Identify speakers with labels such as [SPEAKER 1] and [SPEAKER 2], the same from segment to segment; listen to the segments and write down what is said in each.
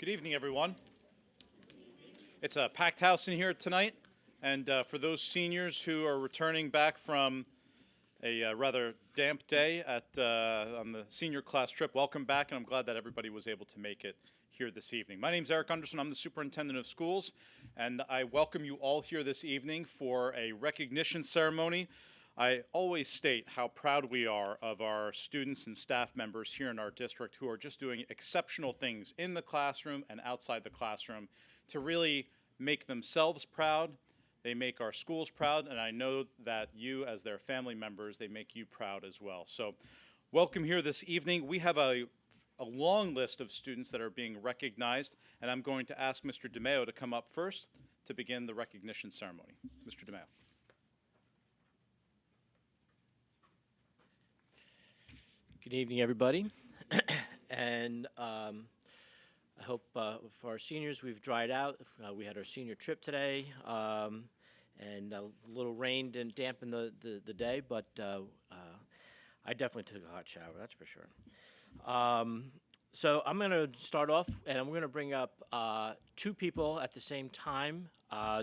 [SPEAKER 1] Good evening, everyone. It's a packed house in here tonight, and for those seniors who are returning back from a rather damp day on the senior class trip, welcome back, and I'm glad that everybody was able to make it here this evening. My name's Eric Anderson. I'm the superintendent of schools, and I welcome you all here this evening for a recognition ceremony. I always state how proud we are of our students and staff members here in our district who are just doing exceptional things in the classroom and outside the classroom to really make themselves proud. They make our schools proud, and I know that you, as their family members, they make you proud as well. So welcome here this evening. We have a long list of students that are being recognized, and I'm going to ask Mr. DeMeo to come up first to begin the recognition ceremony. Mr. DeMeo.
[SPEAKER 2] Good evening, everybody. And I hope for our seniors, we've dried out. We had our senior trip today, and a little rain didn't dampen the day, but I definitely took a hot shower, that's for sure. So I'm going to start off, and I'm going to bring up two people at the same time,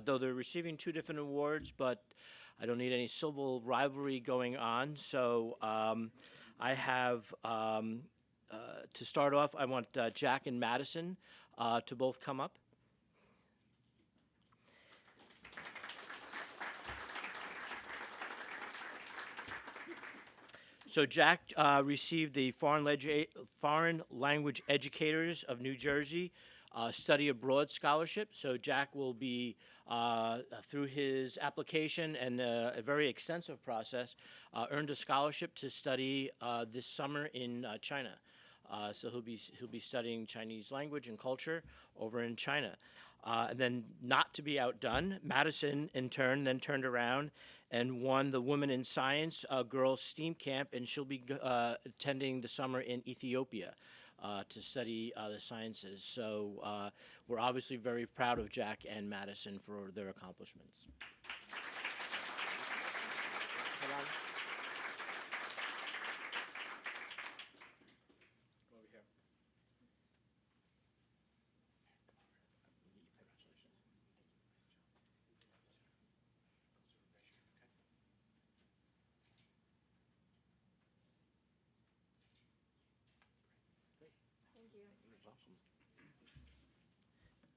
[SPEAKER 2] though they're receiving two different awards, but I don't need any civil rivalry going on. So I have, to start off, I want Jack and Madison to both come up. So Jack received the Foreign Language Educators of New Jersey Study Abroad Scholarship. So Jack will be, through his application and a very extensive process, earned a scholarship to study this summer in China. So he'll be studying Chinese language and culture over in China. And then, not to be outdone, Madison in turn then turned around and won the Women in Science Girls STEAM Camp, and she'll be attending the summer in Ethiopia to study the sciences. So we're obviously very proud of Jack and Madison for their accomplishments.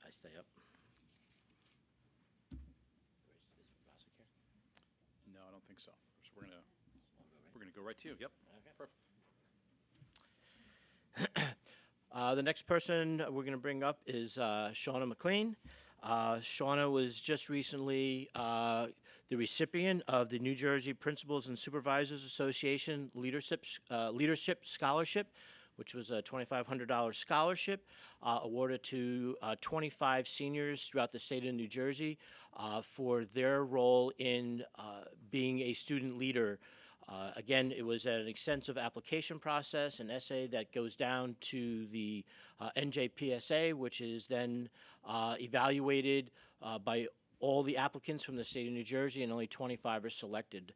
[SPEAKER 2] I stay up.
[SPEAKER 1] No, I don't think so. So we're gonna go right to you. Yep.
[SPEAKER 2] Okay.
[SPEAKER 1] Perfect.
[SPEAKER 2] The next person we're going to bring up is Shona Mclean. Shona was just recently the recipient of the New Jersey Principals and Supervisors Association Leadership Scholarship, which was a $2,500 scholarship awarded to 25 seniors throughout the state of New Jersey for their role in being a student leader. Again, it was an extensive application process, an essay that goes down to the NJPSA, which is then evaluated by all the applicants from the state of New Jersey, and only 25 are selected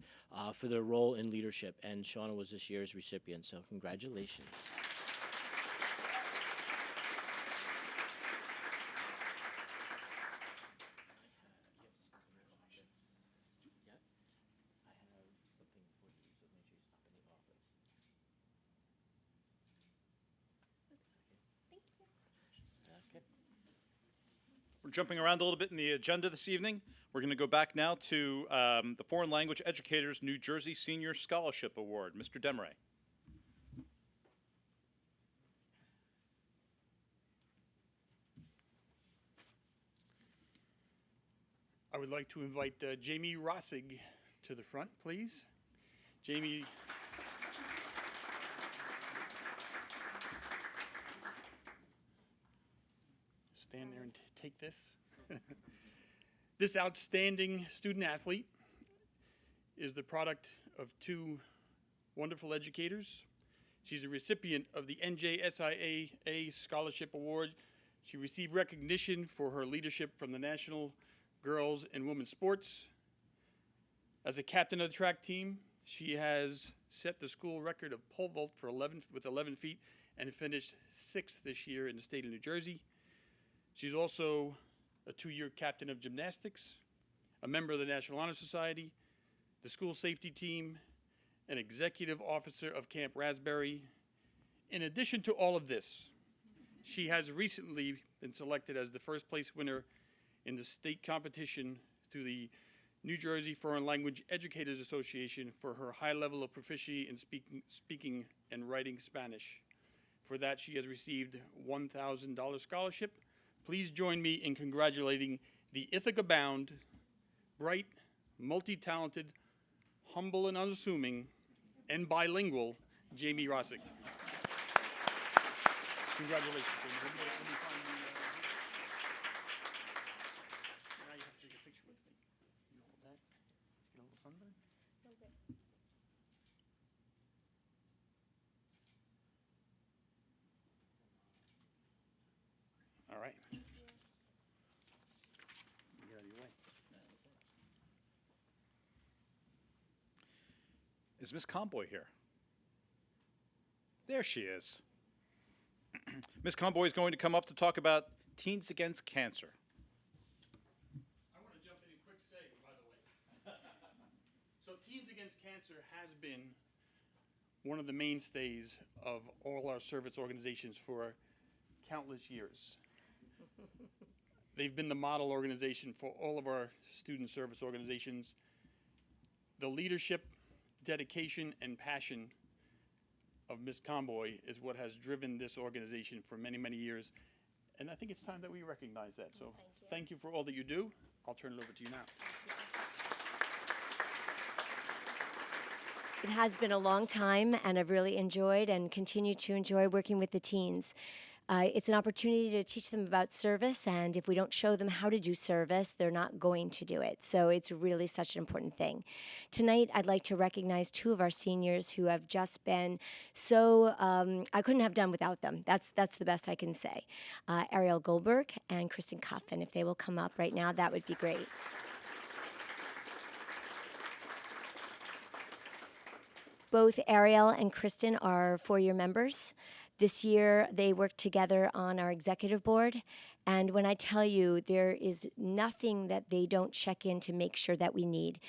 [SPEAKER 2] for their role in leadership. And Shona was this year's recipient, so congratulations.
[SPEAKER 1] We're jumping around a little bit in the agenda this evening. We're going to go back now to the Foreign Language Educators New Jersey Senior Scholarship Award. Mr. Demeray.
[SPEAKER 3] I would like to invite Jamie Rossig to the front, please. Jamie. Stand there and take this. This outstanding student athlete is the product of two wonderful educators. She's a recipient of the NJSIAA Scholarship Award. She received recognition for her leadership from the National Girls and Women's Sports. As a captain of the track team, she has set the school record of pole vault for 11 feet and finished 6th this year in the state of New Jersey. She's also a 2-year captain of gymnastics, a member of the National Honor Society, the school safety team, an executive officer of Camp Raspberry. In addition to all of this, she has recently been selected as the first place winner in the state competition through the New Jersey Foreign Language Educators Association for her high level of proficiency in speaking and writing Spanish. For that, she has received $1,000 scholarship. Please join me in congratulating the Ithaca-bound, bright, multi-talented, humble and unassuming, and bilingual Jamie Rossick. Congratulations, Jamie. Let me find the, now you have to take a picture with me. You hold that. Get a little sunburn. All right. Get out of your way.
[SPEAKER 1] Is Miss Comboy here? There she is. Miss Comboy is going to come up to talk about Teens Against Cancer.
[SPEAKER 3] I want to jump in and quick say, by the way. So Teens Against Cancer has been one of the mainstays of all our service organizations for countless years. They've been the model organization for all of our student service organizations. The leadership, dedication, and passion of Ms. Comboy is what has driven this organization for many, many years. And I think it's time that we recognize that. So thank you for all that you do. I'll turn it over to you now.
[SPEAKER 4] It has been a long time, and I've really enjoyed and continue to enjoy working with the teens. It's an opportunity to teach them about service, and if we don't show them how to do service, they're not going to do it. So it's really such an important thing. Tonight, I'd like to recognize 2 of our seniors who have just been so, I couldn't have done without them. That's the best I can say. Arielle Goldberg and Kristin Coffman. If they will come up right now, that would be great. Both Arielle and Kristin are 4-year members. This year, they worked together on our executive board, and when I tell you, there is nothing that they don't check in to make sure that we need.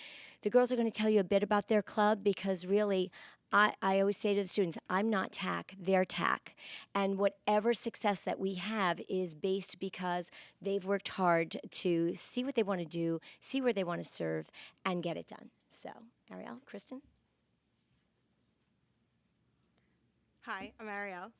[SPEAKER 4] The girls are going to tell you a bit about their club, because really, I always say to the students, I'm not TAC, they're TAC. And whatever success that we have is based because they've worked hard to see what they want to do, see where they want to serve, and get it done. So, Arielle, Kristin?
[SPEAKER 5] Hi, I'm Arielle.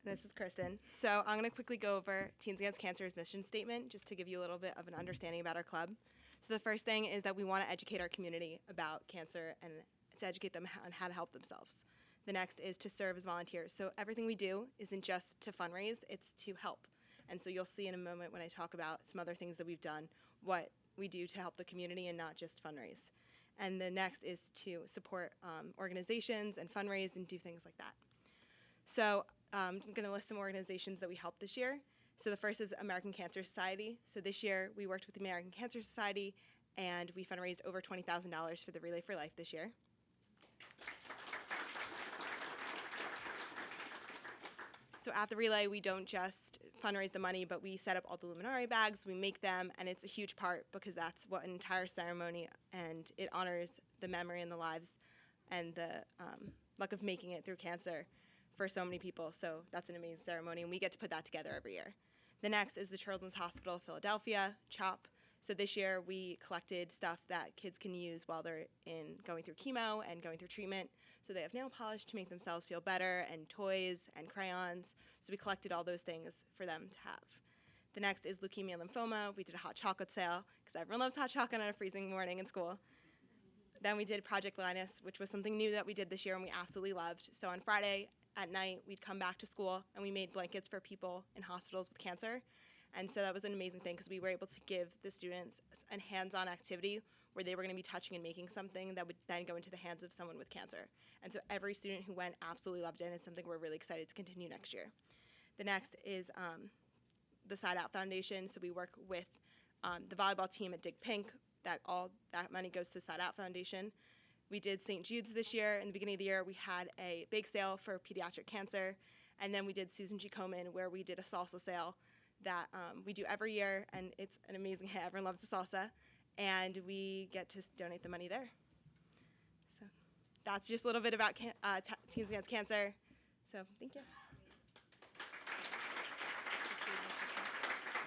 [SPEAKER 5] This is Kristin. So I'm going to quickly go over Teens Against Cancer's mission statement, just to give you a little bit of an understanding about our club. So the first thing is that we want to educate our community about cancer and to educate them on how to help themselves. The next is to serve as volunteers. So everything we do isn't just to fundraise, it's to help. And so you'll see in a moment when I talk about some other things that we've done, what we do to help the community and not just fundraise. And the next is to support organizations and fundraise and do things like that. So I'm going to list some organizations that we helped this year. So the first is American Cancer Society. So this year we worked with the American Cancer Society, and we fundraised over $20,000 for the Relay for Life this year. So at the Relay, we don't just fundraise the money, but we set up all the luminari bags, we make them, and it's a huge part because that's what an entire ceremony, and it honors the memory and the lives and the luck of making it through cancer for so many people. So that's an amazing ceremony, and we get to put that together every year. The next is the Children's Hospital of Philadelphia, CHOP. So this year we collected stuff that kids can use while they're going through chemo and going through treatment. So they have nail polish to make themselves feel better, and toys and crayons. So we collected all those things for them to have. The next is Leukemia Lymphoma. We did a hot chocolate sale because everyone loves hot chocolate on a freezing morning in school. Then we did Project Linus, which was something new that we did this year and we absolutely loved. So on Friday at night, we'd come back to school and we made blankets for people in hospitals with cancer. And so that was an amazing thing because we were able to give the students a hands-on activity where they were going to be touching and making something that would then go into the hands of someone with cancer. And so every student who went absolutely loved it, and it's something we're really excited to continue next year. The next is the Side Out Foundation. So we work with the volleyball team at Dig Pink. All that money goes to the Side Out Foundation. We did St. Jude's this year. In the beginning of the year, we had a bake sale for pediatric cancer. And then we did Susan G. Komen, where we did a salsa sale that we do every year, and it's an amazing hit. Everyone loves the salsa, and we get to donate the money there. So that's just a little bit about Teens Against Cancer. So thank you.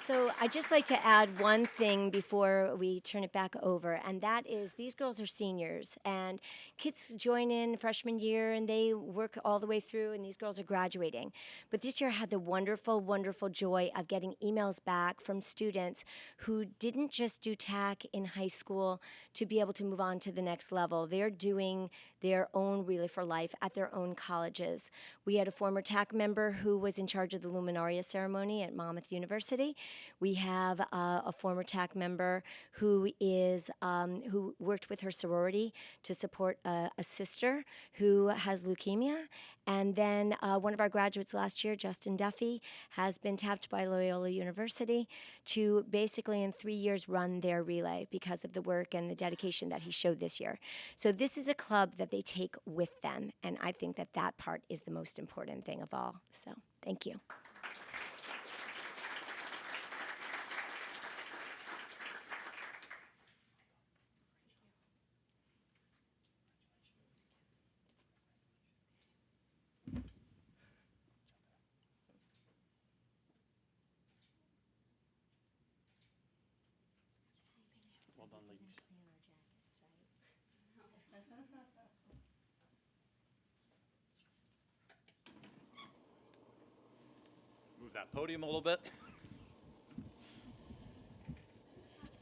[SPEAKER 4] So I'd just like to add one thing before we turn it back over, and that is these girls are seniors, and kids join in freshman year, and they work all the way through, and these girls are graduating. But this year I had the wonderful, wonderful joy of getting emails back from students who didn't just do TAC in high school to be able to move on to the next level. They're doing their own Relay for Life at their own colleges. We had a former TAC member who was in charge of the Luminaria ceremony at Monmouth University. We have a former TAC member who worked with her sorority to support a sister who has leukemia. And then one of our graduates last year, Justin Duffy, has been tapped by Loyola University to basically in 3 years run their relay because of the work and the dedication that he showed this year. So this is a club that they take with them, and I think that that part is the most important thing of all. So thank you.
[SPEAKER 3] Well done, ladies.
[SPEAKER 1] Move that podium a little bit.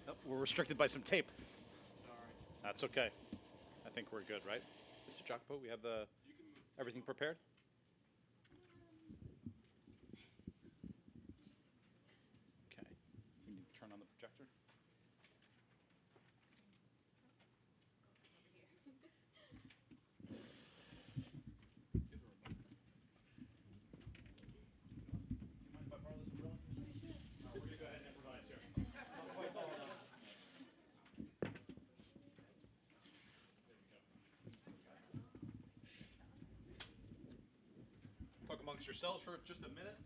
[SPEAKER 1] Oh, we're restricted by some tape. That's okay. I think we're good, right? Mr. Jacopo, we have everything prepared? Okay. We need to turn on the projector. Talk amongst yourselves for just a minute.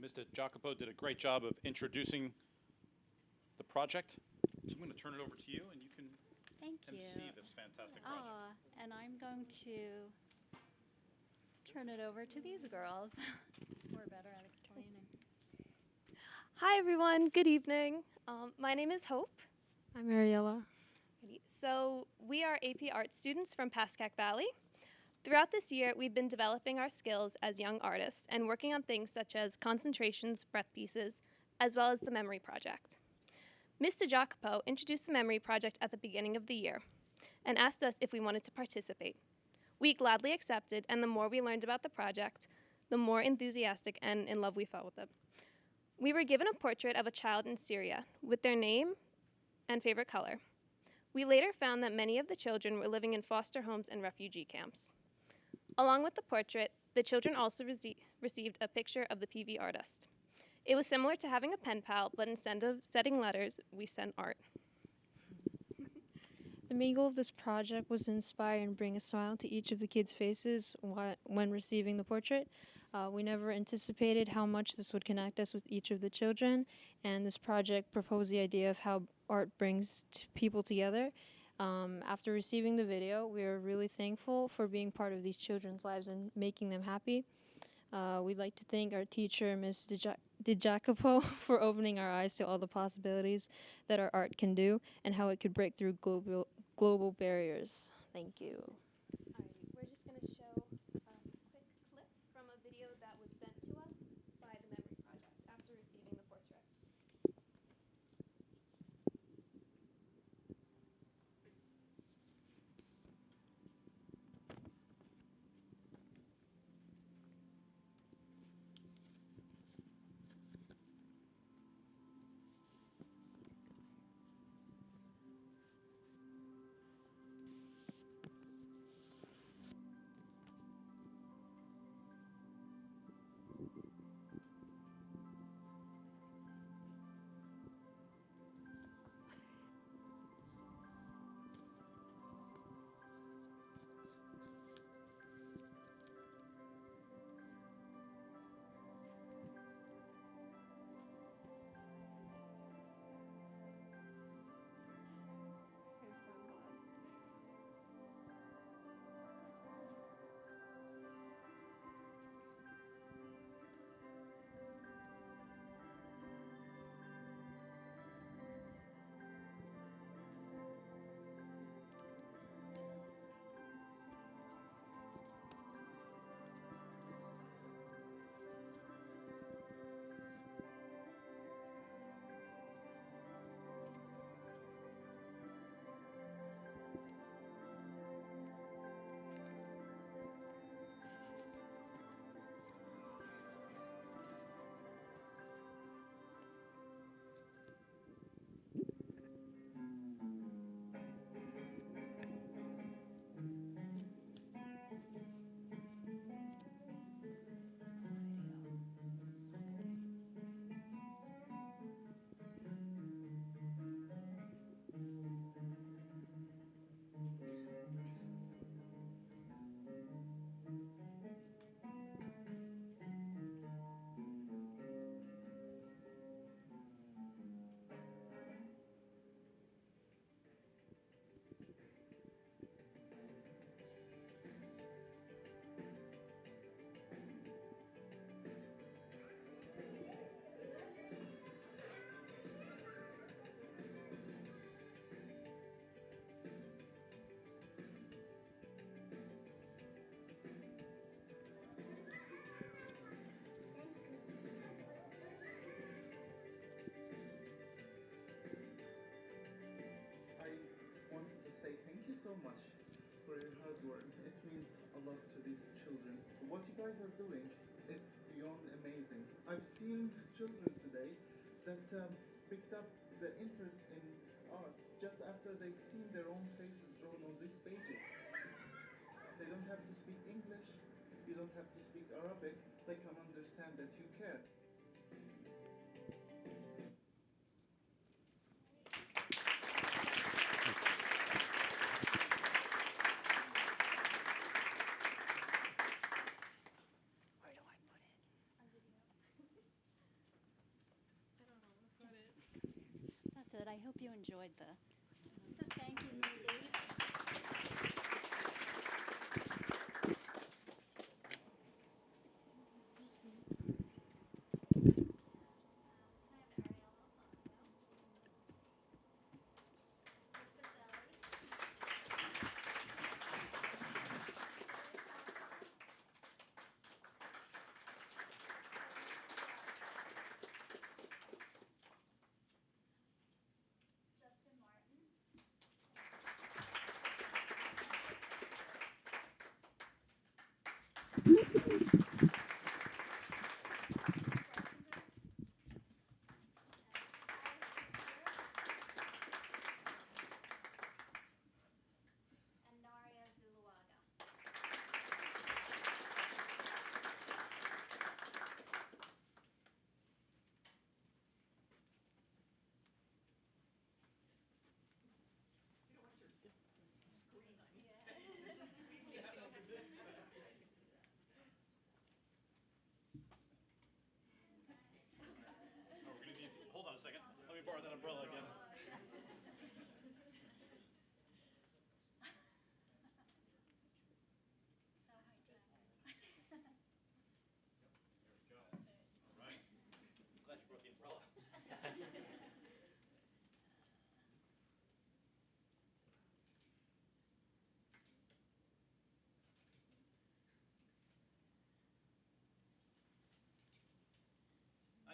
[SPEAKER 1] Mr. Jacopo did a great job of introducing the project. So I'm going to turn it over to you, and you can
[SPEAKER 6] Thank you.
[SPEAKER 1] MC this fantastic project.
[SPEAKER 6] And I'm going to turn it over to these girls. We're better at explaining.
[SPEAKER 7] Hi, everyone. Good evening. My name is Hope.
[SPEAKER 8] I'm Arielle.
[SPEAKER 7] So we are AP Art students from Pascack Valley. Throughout this year, we've been developing our skills as young artists and working on things such as concentrations, breath pieces, as well as the Memory Project. Mr. Jacopo introduced the Memory Project at the beginning of the year and asked us if we wanted to participate. We gladly accepted, and the more we learned about the project, the more enthusiastic and in love we fell with it. We were given a portrait of a child in Syria with their name and favorite color. We later found that many of the children were living in foster homes and refugee camps. Along with the portrait, the children also received a picture of the PV artist. It was similar to having a pen pal, but instead of sending letters, we sent art.
[SPEAKER 8] The main goal of this project was to inspire and bring a smile to each of the kids' faces when receiving the portrait. We never anticipated how much this would connect us with each of the children, and this project proposed the idea of how art brings people together. After receiving the video, we are really thankful for being part of these children's lives and making them happy. We'd like to thank our teacher, Ms. DiJacopo, for opening our eyes to all the possibilities that our art can do and how it could break through global barriers. Thank you.
[SPEAKER 7] Alrighty, we're just going to show a quick clip from a video that was sent to us by the Memory Project after receiving the portrait. His sunglasses.
[SPEAKER 9] I wanted to say thank you so much for your hard work. It means a lot to these children. What you guys are doing is beyond amazing. I've seen children today that picked up the interest in art just after they've seen their own faces drawn on these pages. They don't have to speak English, you don't have to speak Arabic, they can understand that you care.
[SPEAKER 6] That's it. I hope you enjoyed the. So thank you, Mindy.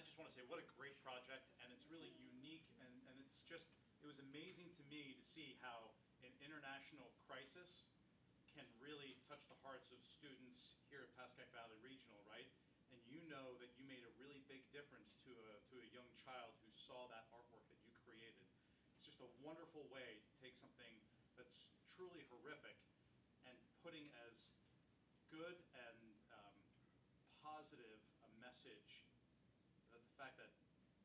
[SPEAKER 1] I just want to say what a great project, and it's really unique, and it's just, it was amazing to me to see how an international crisis can really touch the hearts of students here at Pascack Valley Regional, right? And you know that you made a really big difference to a young child who saw that artwork that you created. It's just a wonderful way to take something that's truly horrific and putting as good and positive a message, that the fact that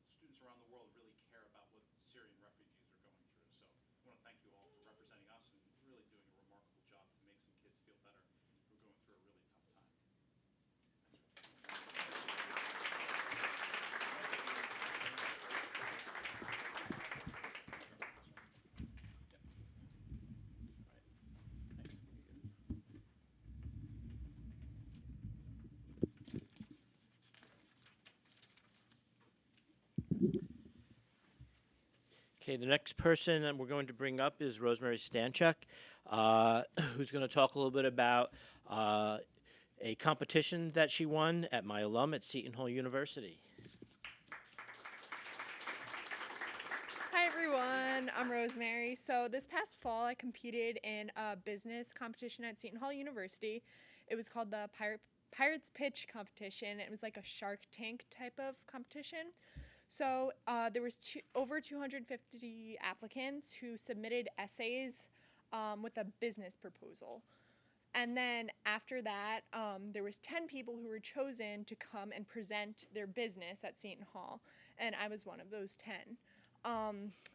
[SPEAKER 1] students around the world really care about what Syrian refugees are going through. So I want to thank you all for representing us and really doing a remarkable job to make some kids feel better who are going through a really tough time.
[SPEAKER 2] Okay, the next person that we're going to bring up is Rosemary Stanchuk, who's going to talk a little bit about a competition that she won at my alum at Seton Hall University.
[SPEAKER 10] Hi everyone, I'm Rosemary. So this past fall I competed in a business competition at Seton Hall University. It was called the Pirates Pitch Competition. It was like a Shark Tank type of competition. So there was over 250 applicants who submitted essays with a business proposal. And then after that, there was 10 people who were chosen to come and present their business at Seton Hall, and I was one of those 10.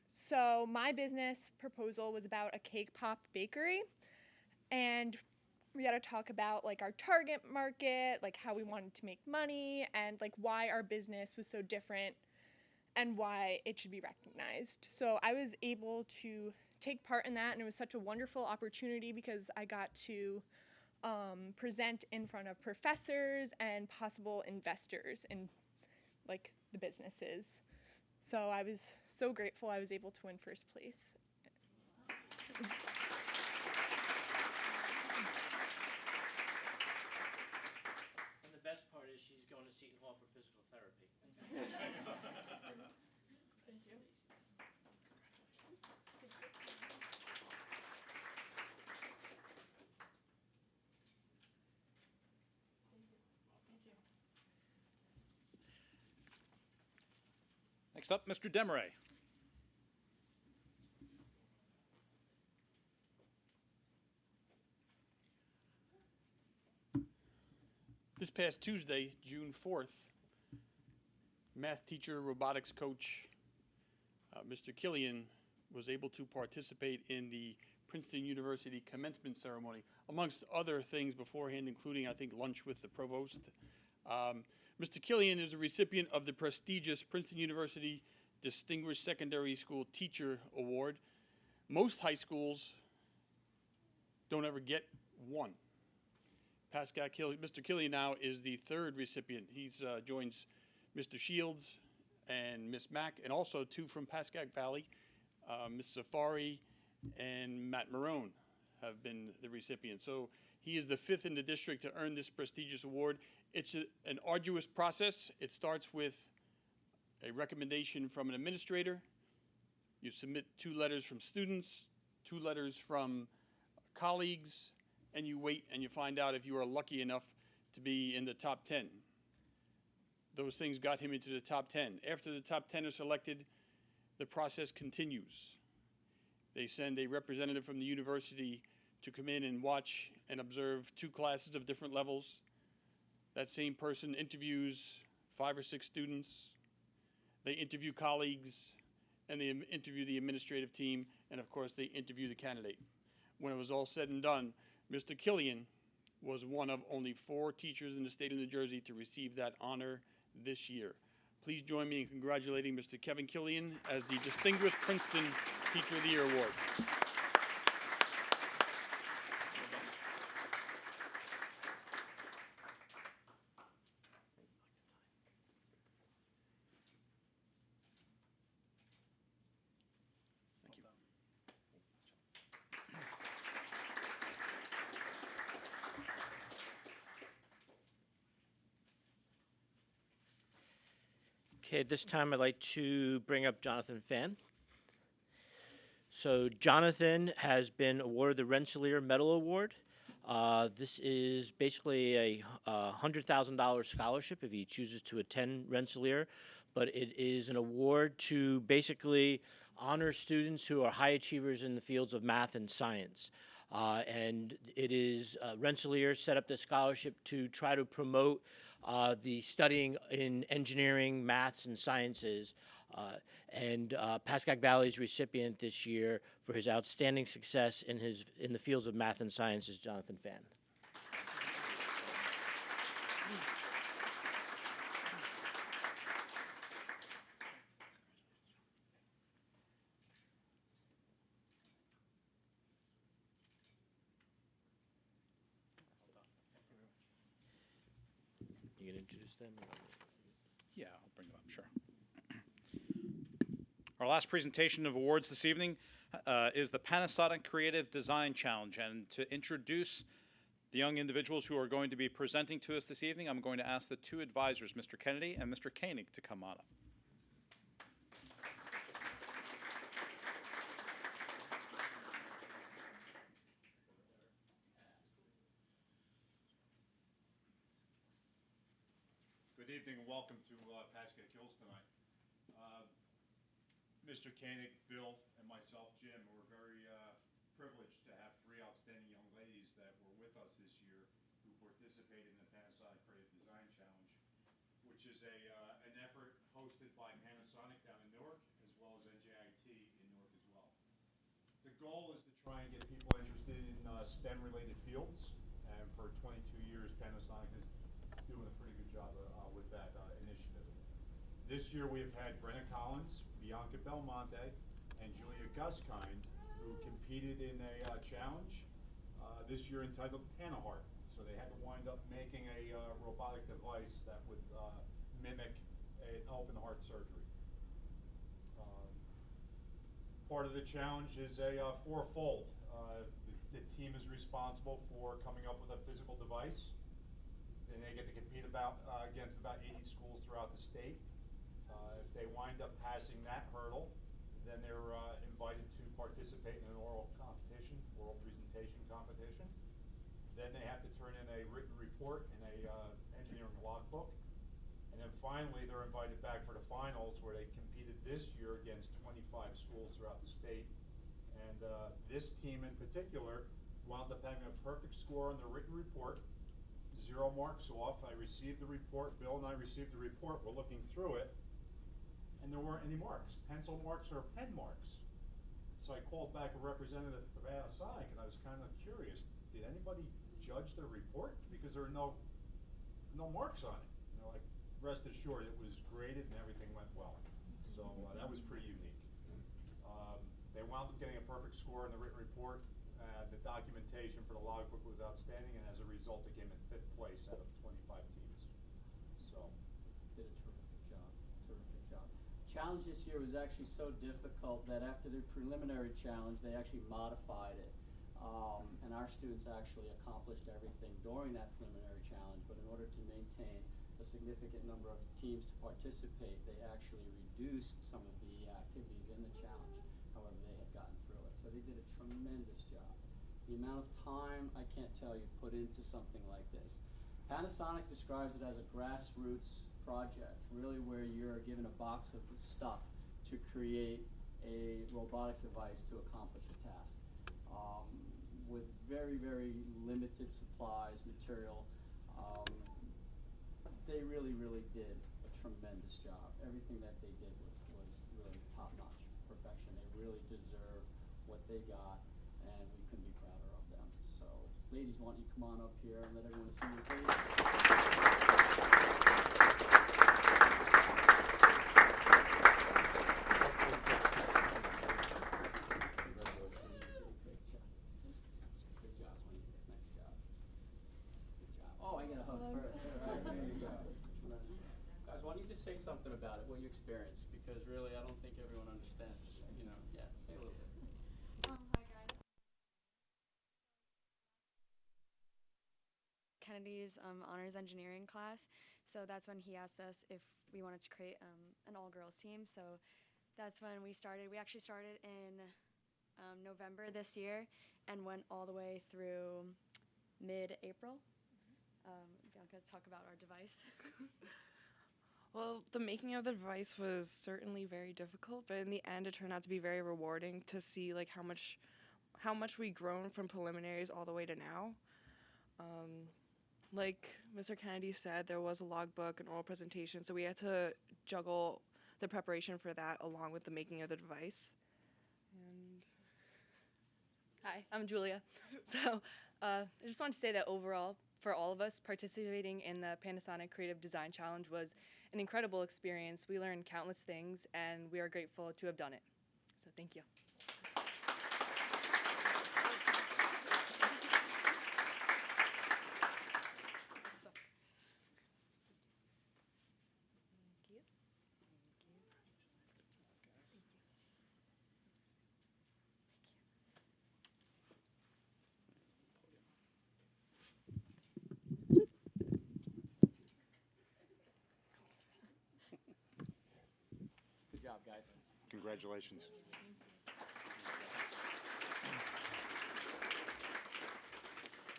[SPEAKER 10] So my business proposal was about a cake pop bakery, and we got to talk about like our target market, like how we wanted to make money, and like why our business was so different and why it should be recognized. So I was able to take part in that, and it was such a wonderful opportunity because I got to present in front of professors and possible investors in like the businesses. So I was so grateful I was able to win first place.
[SPEAKER 2] And the best part is she's going to Seton Hall for physical therapy.
[SPEAKER 10] Thank you.
[SPEAKER 1] Next up, Mr. Demaray.
[SPEAKER 3] This past Tuesday, June 4th, math teacher, robotics coach, Mr. Killian was able to participate in the Princeton University commencement ceremony, amongst other things beforehand, including, I think, lunch with the provost. Mr. Killian is a recipient of the prestigious Princeton University Distinguished Secondary School Teacher Award. Most high schools don't ever get one. Pascack, Mr. Killian now is the third recipient. He joins Mr. Shields and Miss Mack, and also two from Pascack Valley, Miss Safari and Matt Marone have been the recipients. So he is the fifth in the district to earn this prestigious award. It's an arduous process. It starts with a recommendation from an administrator. You submit 2 letters from students, 2 letters from colleagues, and you wait and you find out if you are lucky enough to be in the top 10. Those things got him into the top 10. After the top 10 are selected, the process continues. They send a representative from the university to come in and watch and observe 2 classes of different levels. That same person interviews 5 or 6 students. They interview colleagues, and they interview the administrative team, and of course they interview the candidate. When it was all said and done, Mr. Killian was one of only 4 teachers in the state of New Jersey to receive that honor this year. Please join me in congratulating Mr. Kevin Killian as the Distinguished Princeton Teacher of the Year Award.
[SPEAKER 2] Okay, at this time I'd like to bring up Jonathan Fan. So Jonathan has been awarded the Rensselaer Medal Award. This is basically a $100,000 scholarship if he chooses to attend Rensselaer, but it is an award to basically honor students who are high achievers in the fields of math and science. And it is Rensselaer set up the scholarship to try to promote the studying in engineering, maths, and sciences. And Pascack Valley's recipient this year for his outstanding success in the fields of math and science is Jonathan Fan. You gonna introduce them?
[SPEAKER 1] Yeah, I'll bring them up, sure. Our last presentation of awards this evening is the Panasonic Creative Design Challenge. And to introduce the young individuals who are going to be presenting to us this evening, I'm going to ask the two advisors, Mr. Kennedy and Mr. Koenig, to come on up.
[SPEAKER 11] Good evening and welcome to Pascack Hills tonight. Mr. Koenig, Bill, and myself, Jim, were very privileged to have three outstanding young ladies that were with us this year who participated in the Panasonic Creative Design Challenge, which is an effort hosted by Panasonic down in Newark, as well as NJIT in Newark as well. The goal is to try and get people interested in STEM-related fields, and for 22 years, Panasonic is doing a pretty good job with that initiative. This year we have had Brenna Collins, Bianca Belmonte, and Julia Guskind, who competed in a challenge this year entitled Panahart. So they had to wind up making a robotic device that would mimic an open heart surgery. Part of the challenge is a fourfold. The team is responsible for coming up with a physical device. Then they get to compete against about 80 schools throughout the state. If they wind up passing that hurdle, then they're invited to participate in an oral presentation competition. Then they have to turn in a written report and a engineering logbook. And then finally, they're invited back for the finals, where they competed this year against 25 schools throughout the state. And this team in particular wound up having a perfect score on the written report, 0 marks off. I received the report, Bill and I received the report, we're looking through it, and there weren't any marks, pencil marks or pen marks. So I called back a representative of Panasonic, and I was kind of curious, did anybody judge their report? Because there are no marks on it. You know, like, rest assured, it was graded and everything went well. So that was pretty unique. They wound up getting a perfect score in the written report. The documentation for the logbook was outstanding, and as a result, it came in 5th place out of 25 teams. So,
[SPEAKER 12] did a terrific job. Terrific job. Challenge this year was actually so difficult that after the preliminary challenge, they actually modified it. And our students actually accomplished everything during that preliminary challenge, but in order to maintain a significant number of teams to participate, they actually reduced some of the activities in the challenge. However, they had gotten through it. So they did a tremendous job. The amount of time, I can't tell you, put into something like this. Panasonic describes it as a grassroots project, really where you're given a box of stuff to create a robotic device to accomplish a task. With very, very limited supplies, material, they really, really did a tremendous job. Everything that they did was really top-notch perfection. They really deserve what they got, and we couldn't be prouder of them. So, ladies, why don't you come on up here and let everyone see your face? Say something about it, what you experienced, because really I don't think everyone understands. You know, yeah, say a little bit.
[SPEAKER 13] Hi guys. Kennedy's honors engineering class. So that's when he asked us if we wanted to create an all-girls team. So that's when we started. We actually started in November this year and went all the way through mid-April. Bianca, talk about our device.
[SPEAKER 14] Well, the making of the device was certainly very difficult, but in the end, it turned out to be very rewarding to see like how much we've grown from preliminaries all the way to now. Like Mr. Kennedy said, there was a logbook, an oral presentation, so we had to juggle the preparation for that along with the making of the device. And
[SPEAKER 15] hi, I'm Julia. So I just want to say that overall, for all of us, participating in the Panasonic Creative Design Challenge was an incredible experience. We learned countless things, and we are grateful to have done it. So thank you.
[SPEAKER 12] Good job, guys.
[SPEAKER 16] Congratulations.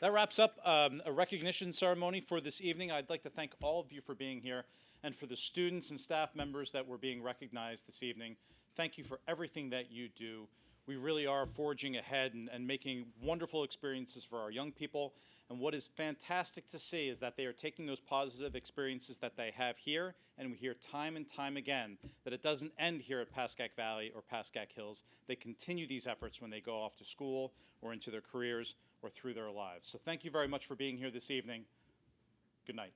[SPEAKER 1] That wraps up a recognition ceremony for this evening. I'd like to thank all of you for being here, and for the students and staff members that were being recognized this evening. Thank you for everything that you do. We really are forging ahead and making wonderful experiences for our young people. And what is fantastic to see is that they are taking those positive experiences that they have here, and we hear time and time again that it doesn't end here at Pascack Valley or Pascack Hills. They continue these efforts when they go off to school or into their careers or through their lives. So thank you very much for being here this evening. Good night.